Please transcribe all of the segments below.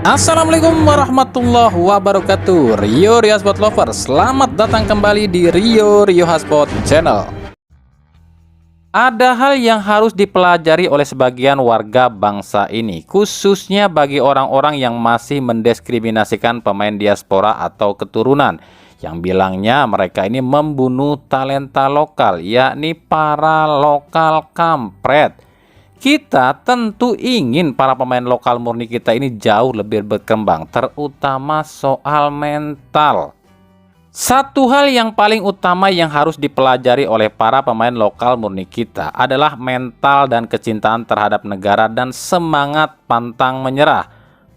Assalamualaikum warahmatullahi wabarakatuh. Rio Hotspot Lover, selamat datang kembali di Rio Hotspot Channel. Ada hal yang harus dipelajari oleh sebagian warga bangsa ini, khususnya bagi orang-orang yang masih mendiskriminasikan pemain diaspora atau keturunan, yang bilangnya mereka ini membunuh talenta lokal, yakni para lokal kampret. Kita tentu ingin para pemain lokal murni kita ini jauh lebih berkembang, terutama soal mental. Satu hal yang paling utama yang harus dipelajari oleh para pemain lokal murni kita adalah mental dan kecintaan terhadap negara dan semangat pantang menyerah.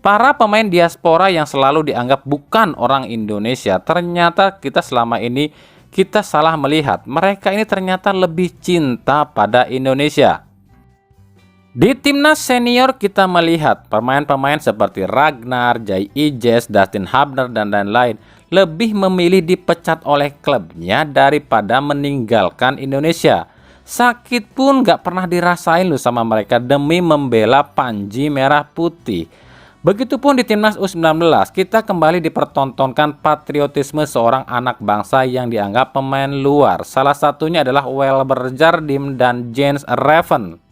Para pemain diaspora yang selalu dianggap bukan orang Indonesia, ternyata kita selama ini kita salah melihat. Mereka ini ternyata lebih cinta pada Indonesia. Di timnas senior kita melihat pemain-pemain seperti Ragnar, Jai Ijes, Dustin Hubner, dan lain-lain lebih memilih dipecat oleh klubnya daripada meninggalkan Indonesia. Sakit pun gak pernah dirasain loh sama mereka demi membela Panji Merah Putih. Begitupun di timnas U19 kita kembali dipertontonkan patriotisme seorang anak bangsa yang dianggap pemain luar. Salah satunya adalah Welber Jardim dan Jens Reven.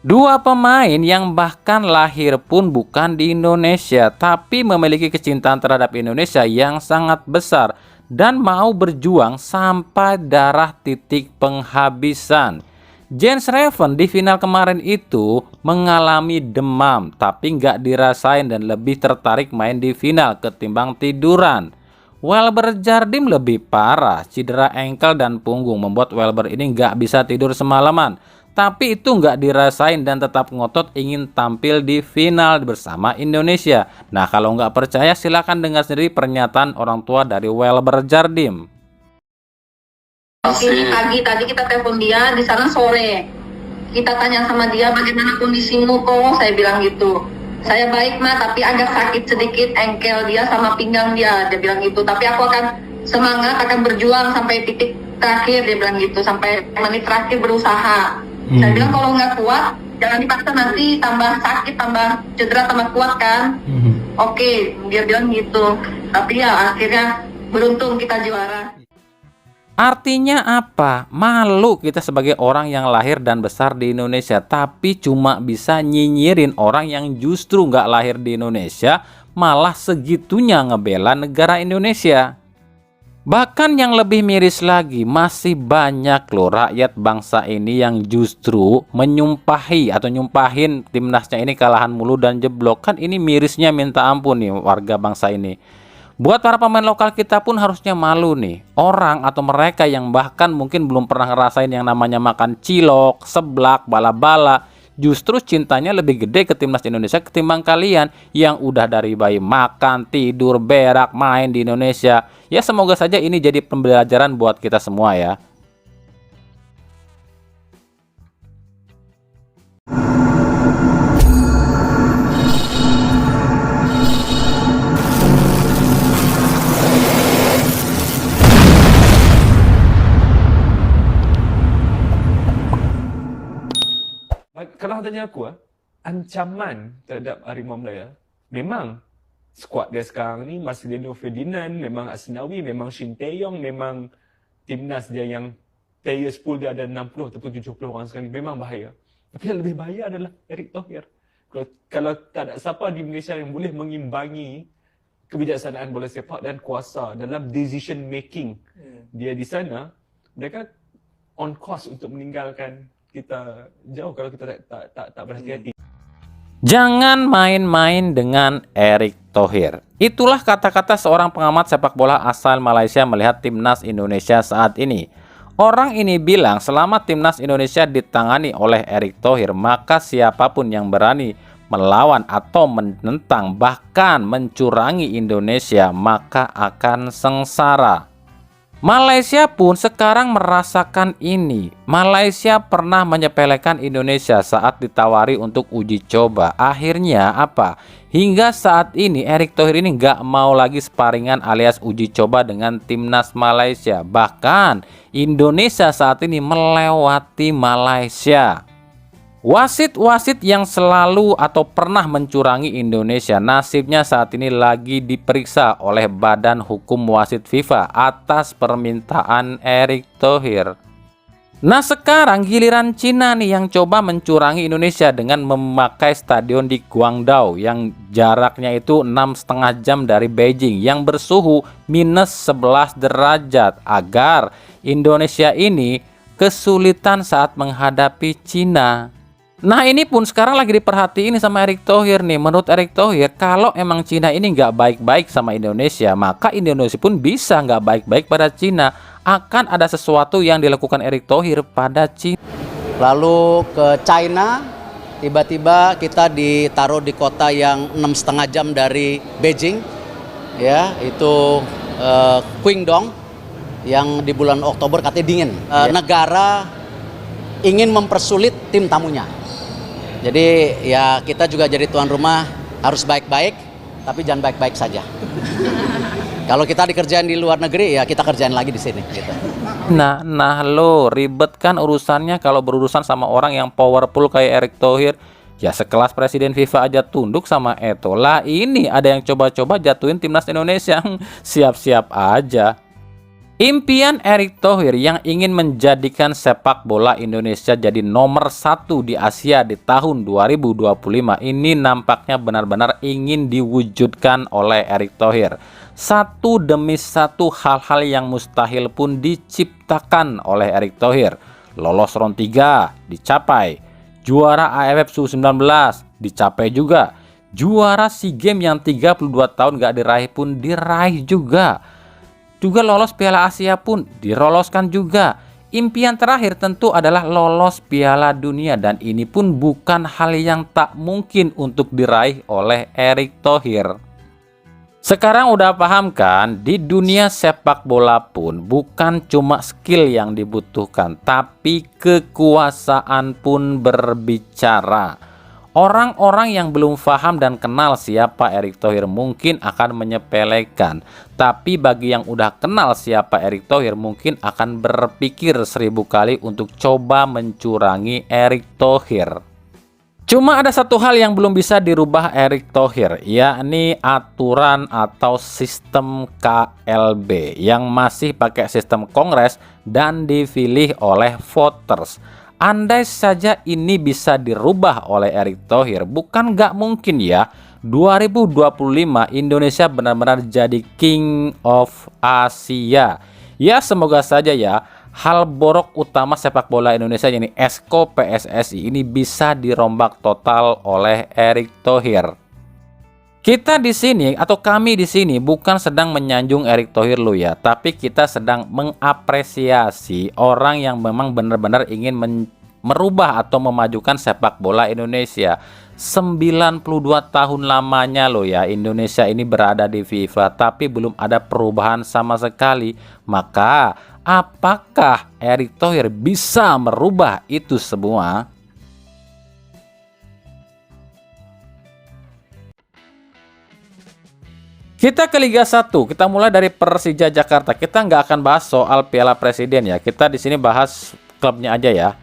Dua pemain yang bahkan lahir pun bukan di Indonesia, tapi memiliki kecintaan terhadap Indonesia yang sangat besar dan mau berjuang sampai darah titik penghabisan. Jens Reven di final kemarin itu mengalami demam, tapi nggak dirasain dan lebih tertarik main di final ketimbang tiduran. Welber Jardim lebih parah, cedera engkel dan punggung membuat Welber ini nggak bisa tidur semalaman. Tapi itu nggak dirasain dan tetap ngotot ingin tampil di final bersama Indonesia. Nah, kalau nggak percaya silakan dengar sendiri pernyataan orang tua dari Welber Jardim. Pagi tadi kita telepon dia di sana sore. Kita tanya sama dia bagaimana kondisimu kok, saya bilang gitu. Saya baik mah, tapi agak sakit sedikit engkel dia sama pinggang dia bilang gitu. Tapi aku akan semangat, akan berjuang sampai titik terakhir, dia bilang gitu, sampai menit terakhir berusaha. Saya bilang kalau nggak kuat jangan dipaksa, nanti tambah sakit, tambah cedera, tambah kuat kan. Oke, dia bilang gitu. Tapi ya akhirnya beruntung kita juara. Artinya apa? Malu kita sebagai orang yang lahir dan besar di Indonesia, tapi cuma bisa nyinyirin orang yang justru nggak lahir di Indonesia, malah segitunya ngebela negara Indonesia. Bahkan yang lebih miris lagi, masih banyak loh rakyat bangsa ini yang justru menyumpahi atau nyumpahin timnasnya ini kalahan mulu dan jeblok. Kan ini mirisnya minta ampun nih warga bangsa ini. Buat para pemain lokal kita pun harusnya malu nih. Orang atau mereka yang bahkan mungkin belum pernah ngerasain yang namanya makan cilok, seblak, bala-bala, justru cintanya lebih gede ke timnas Indonesia ketimbang kalian yang udah dari bayi makan, tidur, berak, main di Indonesia. Ya semoga saja ini jadi pembelajaran buat kita semua ya. Kalau tanya aku, ancaman terhadap Harimau Melaya, memang skuad dia sekarang ni Marcelino Ferdinand, memang Asnawi, memang Shin Tae-yong, memang timnas dia yang players pool dia ada 60 ataupun 70 orang sekarang, memang bahaya. Tapi yang lebih bahaya adalah Erick Thohir. Kalau tak ada siapa di Malaysia yang boleh mengimbangi kebijaksanaan bola sepak dan kuasa dalam decision making dia di sana, mereka on course untuk meninggalkan kita jauh kalau kita tak berhati-hati. Jangan main-main dengan Erick Thohir. Itulah kata-kata seorang pengamat sepak bola asal Malaysia melihat timnas Indonesia saat ini. Orang ini bilang selama timnas Indonesia ditangani oleh Erick Thohir, maka siapapun yang berani melawan atau menentang bahkan mencurangi Indonesia maka akan sengsara. Malaysia pun sekarang merasakan ini. Malaysia pernah menyepelekan Indonesia saat ditawari untuk uji coba. Akhirnya apa? Hingga saat ini Erick Thohir ini nggak mau lagi sparingan alias uji coba dengan timnas Malaysia. Bahkan Indonesia saat ini melewati Malaysia. Wasit-wasit yang selalu atau pernah mencurangi Indonesia nasibnya saat ini lagi diperiksa oleh Badan Hukum Wasit FIFA atas permintaan Erick Thohir. Nah sekarang giliran Cina nih yang coba mencurangi Indonesia dengan memakai stadion di Guangdong yang jaraknya itu 6,5 jam dari Beijing yang bersuhu minus 11 derajat agar Indonesia ini kesulitan saat menghadapi Cina. Nah ini pun sekarang lagi diperhatiin sama Erick Thohir nih. Menurut Erick Thohir, kalau emang Cina ini nggak baik-baik sama Indonesia, maka Indonesia pun bisa nggak baik-baik pada Cina. Akan ada sesuatu yang dilakukan Erick Thohir pada Cina. Lalu ke China, tiba-tiba kita ditaruh di kota yang 6,5 jam dari Beijing, ya itu Guangdong, yang di bulan Oktober katanya dingin. Negara ingin mempersulit tim tamunya. Jadi ya kita juga jadi tuan rumah harus baik-baik, tapi jangan baik-baik saja. Kalau kita dikerjain di luar negeri, ya kita kerjain lagi di sini. Gitu. Nah lo ribet kan urusannya kalau berurusan sama orang yang powerful kayak Erick Thohir. Ya sekelas Presiden FIFA aja tunduk sama Eto. Lah ini ada yang coba-coba jatuhin timnas Indonesia. Siap-siap aja. Impian Erick Thohir yang ingin menjadikan sepak bola Indonesia jadi nomor 1 di Asia di tahun 2025 ini nampaknya benar-benar ingin diwujudkan oleh Erick Thohir. Satu demi satu hal-hal yang mustahil pun diciptakan oleh Erick Thohir. Lolos round 3 dicapai, juara AFF U19 dicapai juga, juara SEA Games yang 32 tahun gak diraih pun diraih juga. Juga lolos Piala Asia pun diroloskan juga. Impian terakhir tentu adalah lolos Piala Dunia dan ini pun bukan hal yang tak mungkin untuk diraih oleh Erick Thohir. Sekarang udah paham kan, di dunia sepak bola pun bukan cuma skill yang dibutuhkan, tapi kekuasaan pun berbicara. Orang-orang yang belum paham dan kenal siapa Erick Thohir mungkin akan menyepelekan. Tapi bagi yang udah kenal siapa Erick Thohir mungkin akan berpikir 1000 kali untuk coba mencurangi Erick Thohir. Cuma ada satu hal yang belum bisa dirubah Erick Thohir, yakni aturan atau sistem KLB yang masih pakai sistem kongres dan dipilih oleh voters. Andai saja ini bisa dirubah oleh Erick Thohir, bukan gak mungkin ya 2025 Indonesia benar-benar jadi King of Asia. Ya semoga saja ya hal borok utama sepak bola Indonesia yakni Esko PSSI ini bisa dirombak total oleh Erick Thohir. Kita di sini atau kami di sini bukan sedang menyanjung Erick Thohir lo ya, tapi kita sedang mengapresiasi orang yang memang benar-benar ingin merubah atau memajukan sepak bola Indonesia. 92 tahun lamanya lo ya Indonesia ini berada di FIFA, tapi belum ada perubahan sama sekali. Maka apakah Erick Thohir bisa merubah itu semua? Kita ke Liga 1, kita mulai dari Persija Jakarta. Kita nggak akan bahas soal Piala Presiden ya. Kita di sini bahas klubnya aja ya.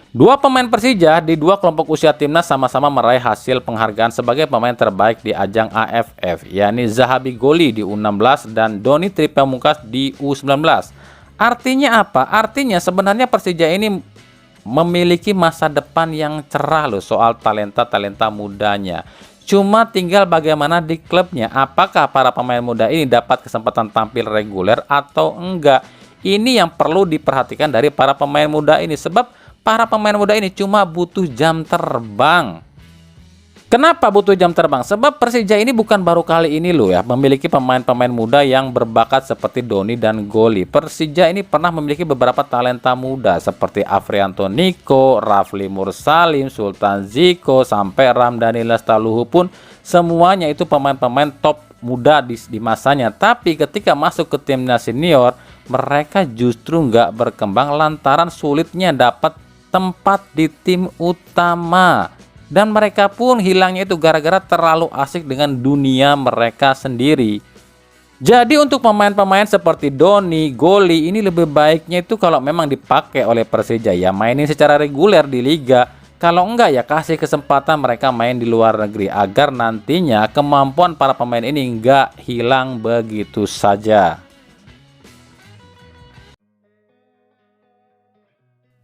Dua pemain Persija di dua kelompok usia timnas sama-sama meraih hasil penghargaan sebagai pemain terbaik di ajang AFF, yakni Zahabi Goli di U16 dan Doni Tripamungkas di U19. Artinya apa? Artinya sebenarnya Persija ini memiliki masa depan yang cerah loh soal talenta-talenta mudanya. Cuma tinggal bagaimana di klubnya, apakah para pemain muda ini dapat kesempatan tampil reguler atau enggak. Ini yang perlu diperhatikan dari para pemain muda ini, sebab para pemain muda ini cuma butuh jam terbang. Kenapa butuh jam terbang? Sebab Persija ini bukan baru kali ini loh ya memiliki pemain-pemain muda yang berbakat seperti Doni dan Goli. Persija ini pernah memiliki beberapa talenta muda seperti Afrianto Niko, Rafli Mursalim, Sultan Ziko, sampai Ramdhani Lestaluhu pun semuanya itu pemain-pemain top muda di masanya. Tapi ketika masuk ke timnas senior, mereka justru nggak berkembang lantaran sulitnya dapat tempat di tim utama. Dan mereka pun hilangnya itu gara-gara terlalu asik dengan dunia mereka sendiri. Jadi untuk pemain-pemain seperti Doni, Goli ini lebih baiknya itu kalau memang dipakai oleh Persija ya mainin secara reguler di liga. Kalau enggak ya kasih kesempatan mereka main di luar negeri agar nantinya kemampuan para pemain ini enggak hilang begitu saja.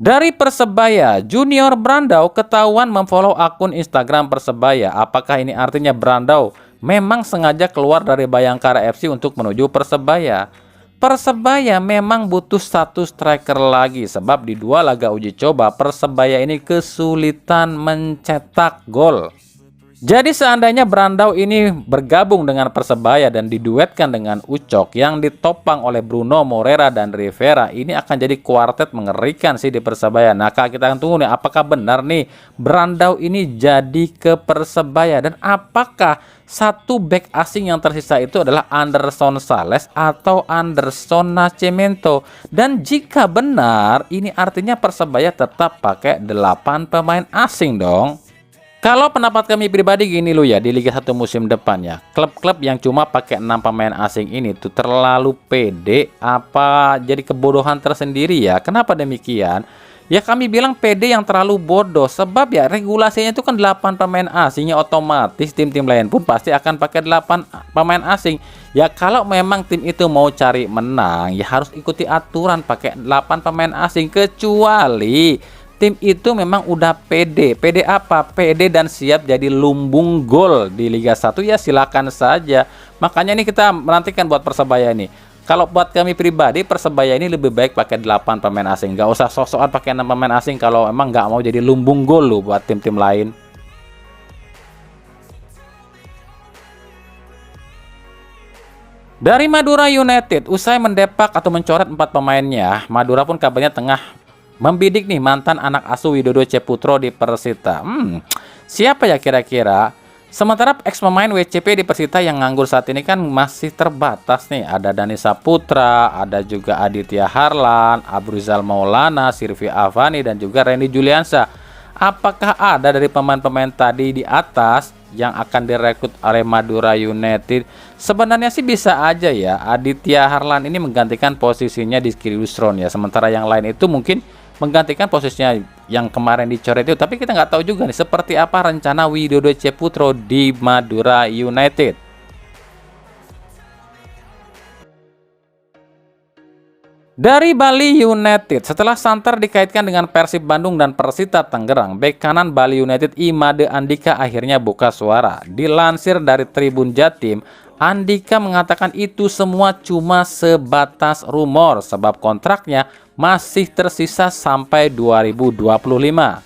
Dari Persebaya, Junior Brandao ketahuan memfollow akun Instagram Persebaya. Apakah ini artinya Brandao memang sengaja keluar dari Bayangkara FC untuk menuju Persebaya? Persebaya memang butuh satu striker lagi sebab di 2 laga uji coba Persebaya ini kesulitan mencetak gol. Jadi seandainya Brandao ini bergabung dengan Persebaya dan diduetkan dengan Ucok yang ditopang oleh Bruno Moreira dan Rivera, ini akan jadi kuartet mengerikan sih di Persebaya. Nah, kita akan tunggu nih apakah benar nih Brandao ini jadi ke Persebaya dan apakah satu back asing yang tersisa itu adalah Anderson Sales atau Anderson Nascimento. Dan jika benar, ini artinya Persebaya tetap pakai 8 pemain asing dong. Kalau pendapat kami pribadi gini loh ya, di Liga 1 musim depan ya, klub-klub yang cuma pakai 6 pemain asing ini tuh terlalu pede apa jadi kebodohan tersendiri ya. Kenapa demikian? Ya kami bilang PD yang terlalu bodoh sebab ya regulasinya itu kan 8 pemain asingnya, otomatis tim-tim lain pun pasti akan pakai 8 pemain asing. Ya kalau memang tim itu mau cari menang ya harus ikuti aturan pakai 8 pemain asing, kecuali tim itu memang udah pede. Pede apa? Pede dan siap jadi lumbung gol di Liga 1 ya silakan saja. Makanya ini kita menantikan buat Persebaya ini. Kalau buat kami pribadi, Persebaya ini lebih baik pakai 8 pemain asing. Nggak usah sok-sokan pakai 6 pemain asing kalau emang nggak mau jadi lumbung gol loh buat tim-tim lain. Dari Madura United, usai mendepak atau mencoret 4 pemainnya, Madura pun kabarnya tengah membidik nih mantan anak asuh Widodo Ceputro di Persita. Siapa ya kira-kira? Sementara ex pemain WCP di Persita yang nganggur saat ini kan masih terbatas nih. Ada Dani Saputra, ada juga Aditya Harlan, Abrizal Maulana, Sirvi Avani, dan juga Randy Juliansa. Apakah ada dari pemain-pemain tadi di atas yang akan direkrut oleh Madura United? Sebenarnya sih bisa aja ya. Aditya Harlan ini menggantikan posisinya di Kiri Usron ya. Sementara yang lain itu mungkin menggantikan posisinya yang kemarin dicoret itu. Tapi kita nggak tahu juga nih seperti apa rencana Widodo Ceputro di Madura United. Dari Bali United, setelah santer dikaitkan dengan Persib Bandung dan Persita Tangerang, bek kanan Bali United Imade Andika akhirnya buka suara. Dilansir dari Tribun Jatim, Andika mengatakan itu semua cuma sebatas rumor sebab kontraknya masih tersisa sampai 2025.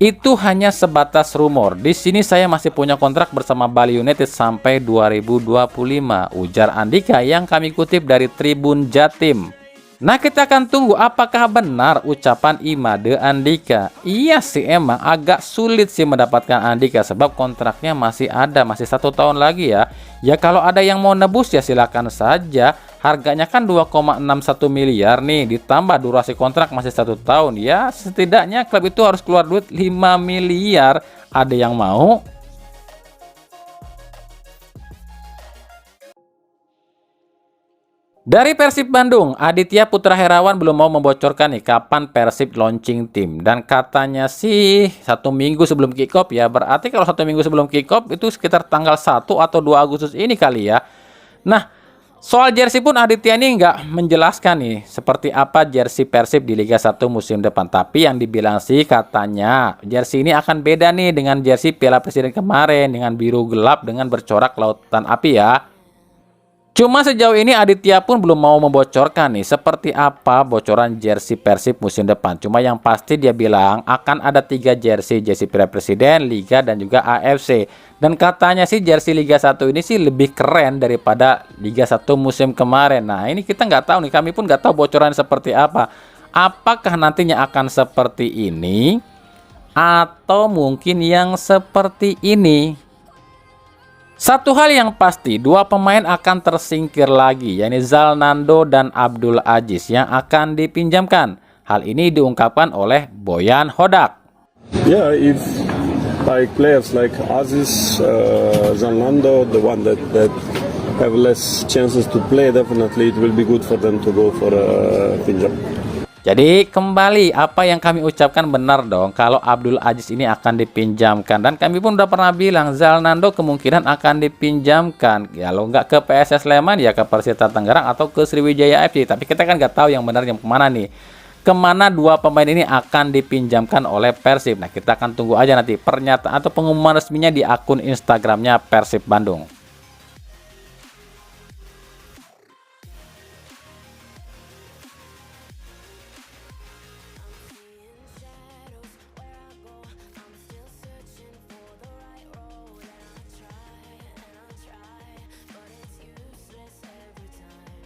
Itu hanya sebatas rumor. Di sini saya masih punya kontrak bersama Bali United sampai 2025, ujar Andika yang kami kutip dari Tribun Jatim. Nah, kita akan tunggu apakah benar ucapan Imade Andika. Iya sih, emang agak sulit sih mendapatkan Andika sebab kontraknya masih ada, masih 1 tahun lagi ya. Ya kalau ada yang mau nebus ya silakan saja. Harganya kan 2,61 miliar nih, ditambah durasi kontrak masih 1 tahun. Ya setidaknya klub itu harus keluar duit 5 miliar. Ada yang mau? Dari Persib Bandung, Aditya Putra Herawan belum mau membocorkan nih kapan Persib launching tim. Dan katanya sih 1 minggu sebelum kick off ya. Berarti kalau 1 minggu sebelum kick off itu sekitar tanggal 1 atau 2 Agustus ini kali ya. Nah, soal jersey pun Aditya ini nggak menjelaskan nih seperti apa jersey Persib di Liga 1 musim depan. Tapi yang dibilang sih katanya jersey ini akan beda nih dengan jersey Piala Presiden kemarin dengan biru gelap dengan bercorak lautan api ya. Cuma sejauh ini Aditya pun belum mau membocorkan nih seperti apa bocoran jersey Persib musim depan. Cuma yang pasti dia bilang akan ada 3 jersey Piala Presiden, Liga, dan juga AFC. Dan katanya sih jersey Liga 1 ini sih lebih keren daripada Liga 1 musim kemarin. Nah ini kita nggak tahu nih, kami pun nggak tahu bocoran seperti apa. Apakah nantinya akan seperti ini atau mungkin yang seperti ini? Satu hal yang pasti, 2 pemain akan tersingkir lagi, yakni Zalnando dan Abdul Aziz yang akan dipinjamkan. Hal ini diungkapkan oleh Boyan Hodak. Yeah, if like players like Aziz, Zalnando, the one that have less chances to play, definitely it will be good for them to go for a pinjam. Jadi kembali apa yang kami ucapkan benar dong, kalau Abdul Aziz ini akan dipinjamkan, dan kami pun udah pernah bilang Zalnando kemungkinan akan dipinjamkan. Kalau nggak ke PSS Sleman ya ke Persita Tangerang atau ke Sriwijaya FC. Tapi kita kan nggak tahu yang benar yang kemana nih. Kemana dua pemain ini akan dipinjamkan oleh Persib. Nah kita akan tunggu aja nanti pernyataan atau pengumuman resminya di akun Instagramnya Persib Bandung.